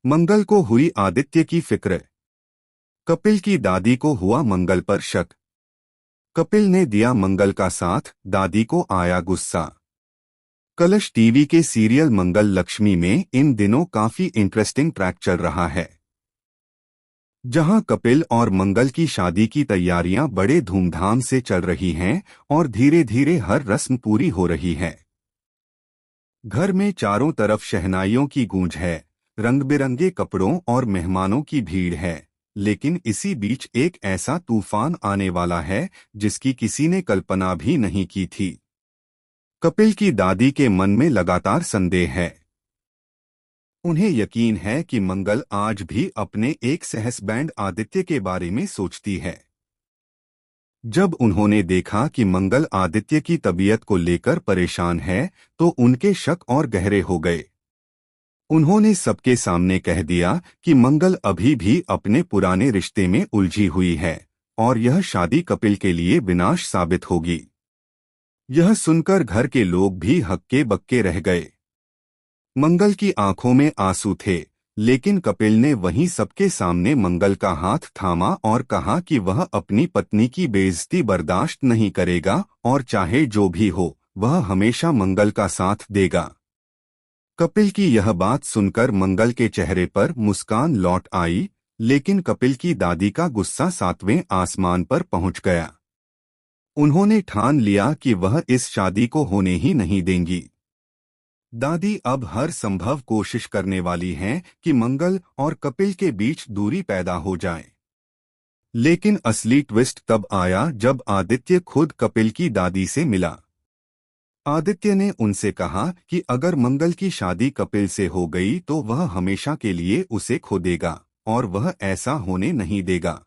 मंगल को हुई आदित्य की फिक्र। कपिल की दादी को हुआ मंगल पर शक। कपिल ने दिया मंगल का साथ, दादी को आया गुस्सा। कलश टीवी के सीरियल मंगल लक्ष्मी में इन दिनों काफी इंटरेस्टिंग ट्रैक चल रहा है, जहां कपिल और मंगल की शादी की तैयारियां बड़े धूमधाम से चल रही हैं और धीरे धीरे हर रस्म पूरी हो रही है। घर में चारों तरफ शहनाइयों की गूंज है, रंग बिरंगे कपड़ों और मेहमानों की भीड़ है। लेकिन इसी बीच एक ऐसा तूफान आने वाला है जिसकी किसी ने कल्पना भी नहीं की थी। कपिल की दादी के मन में लगातार संदेह है। उन्हें यकीन है कि मंगल आज भी अपने एक सहस्बैंड आदित्य के बारे में सोचती है। जब उन्होंने देखा कि मंगल आदित्य की तबीयत को लेकर परेशान है, तो उनके शक और गहरे हो गए। उन्होंने सबके सामने कह दिया कि मंगल अभी भी अपने पुराने रिश्ते में उलझी हुई है और यह शादी कपिल के लिए विनाश साबित होगी। यह सुनकर घर के लोग भी हक्के बक्के रह गए। मंगल की आंखों में आंसू थे, लेकिन कपिल ने वहीं सबके सामने मंगल का हाथ थामा और कहा कि वह अपनी पत्नी की बेइज्जती बर्दाश्त नहीं करेगा और चाहे जो भी हो, वह हमेशा मंगल का साथ देगा। कपिल की यह बात सुनकर मंगल के चेहरे पर मुस्कान लौट आई, लेकिन कपिल की दादी का गुस्सा सातवें आसमान पर पहुंच गया। उन्होंने ठान लिया कि वह इस शादी को होने ही नहीं देंगी। दादी अब हर संभव कोशिश करने वाली हैं कि मंगल और कपिल के बीच दूरी पैदा हो जाए। लेकिन असली ट्विस्ट तब आया जब आदित्य खुद कपिल की दादी से मिला। आदित्य ने उनसे कहा कि अगर मंगल की शादी कपिल से हो गई तो वह हमेशा के लिए उसे खो देगा और वह ऐसा होने नहीं देगा।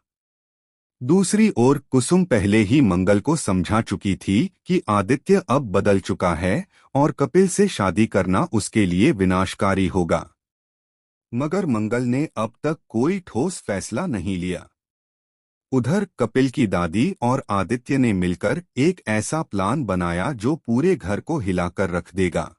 दूसरी ओर कुसुम पहले ही मंगल को समझा चुकी थी कि आदित्य अब बदल चुका है और कपिल से शादी करना उसके लिए विनाशकारी होगा। मगर मंगल ने अब तक कोई ठोस फैसला नहीं लिया। उधर कपिल की दादी और आदित्य ने मिलकर एक ऐसा प्लान बनाया जो पूरे घर को हिलाकर रख देगा।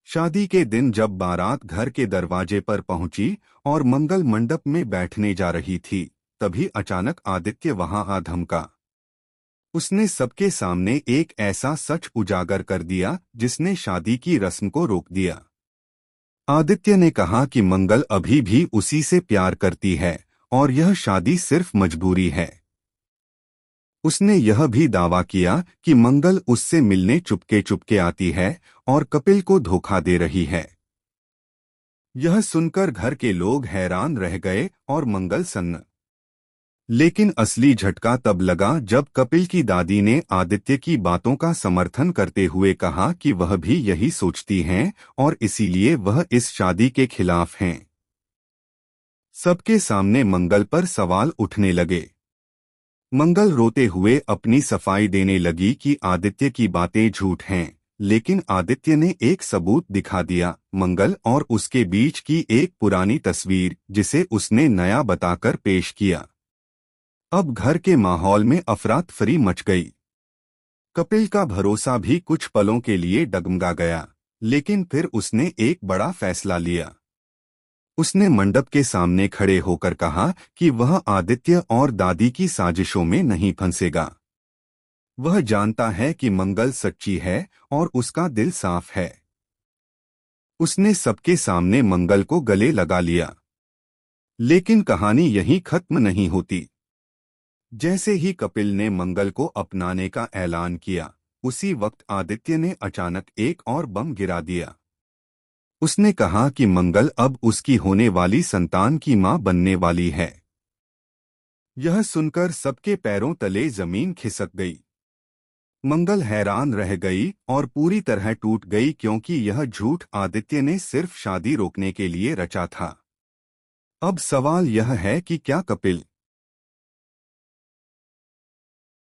शादी के दिन जब बारात घर के दरवाजे पर पहुंची और मंगल मंडप में बैठने जा रही थी, तभी अचानक आदित्य वहां आ धमका। उसने सबके सामने एक ऐसा सच उजागर कर दिया जिसने शादी की रस्म को रोक दिया। आदित्य ने कहा कि मंगल अभी भी उसी से प्यार करती है और यह शादी सिर्फ मजबूरी है। उसने यह भी दावा किया कि मंगल उससे मिलने चुपके चुपके आती है और कपिल को धोखा दे रही है। यह सुनकर घर के लोग हैरान रह गए और मंगल सन्न। लेकिन असली झटका तब लगा जब कपिल की दादी ने आदित्य की बातों का समर्थन करते हुए कहा कि वह भी यही सोचती हैं और इसीलिए वह इस शादी के खिलाफ हैं। सबके सामने मंगल पर सवाल उठने लगे। मंगल रोते हुए अपनी सफाई देने लगी कि आदित्य की बातें झूठ हैं, लेकिन आदित्य ने एक सबूत दिखा दिया, मंगल और उसके बीच की एक पुरानी तस्वीर जिसे उसने नया बताकर पेश किया। अब घर के माहौल में अफरा तफरी मच गई। कपिल का भरोसा भी कुछ पलों के लिए डगमगा गया, लेकिन फिर उसने एक बड़ा फैसला लिया। उसने मंडप के सामने खड़े होकर कहा कि वह आदित्य और दादी की साजिशों में नहीं फंसेगा। वह जानता है कि मंगल सच्ची है और उसका दिल साफ है। उसने सबके सामने मंगल को गले लगा लिया। लेकिन कहानी यहीं खत्म नहीं होती। जैसे ही कपिल ने मंगल को अपनाने का ऐलान किया, उसी वक्त आदित्य ने अचानक एक और बम गिरा दिया। उसने कहा कि मंगल अब उसकी होने वाली संतान की मां बनने वाली है। यह सुनकर सबके पैरों तले जमीन खिसक गई। मंगल हैरान रह गई और पूरी तरह टूट गई, क्योंकि यह झूठ आदित्य ने सिर्फ शादी रोकने के लिए रचा था। अब सवाल यह है कि क्या कपिल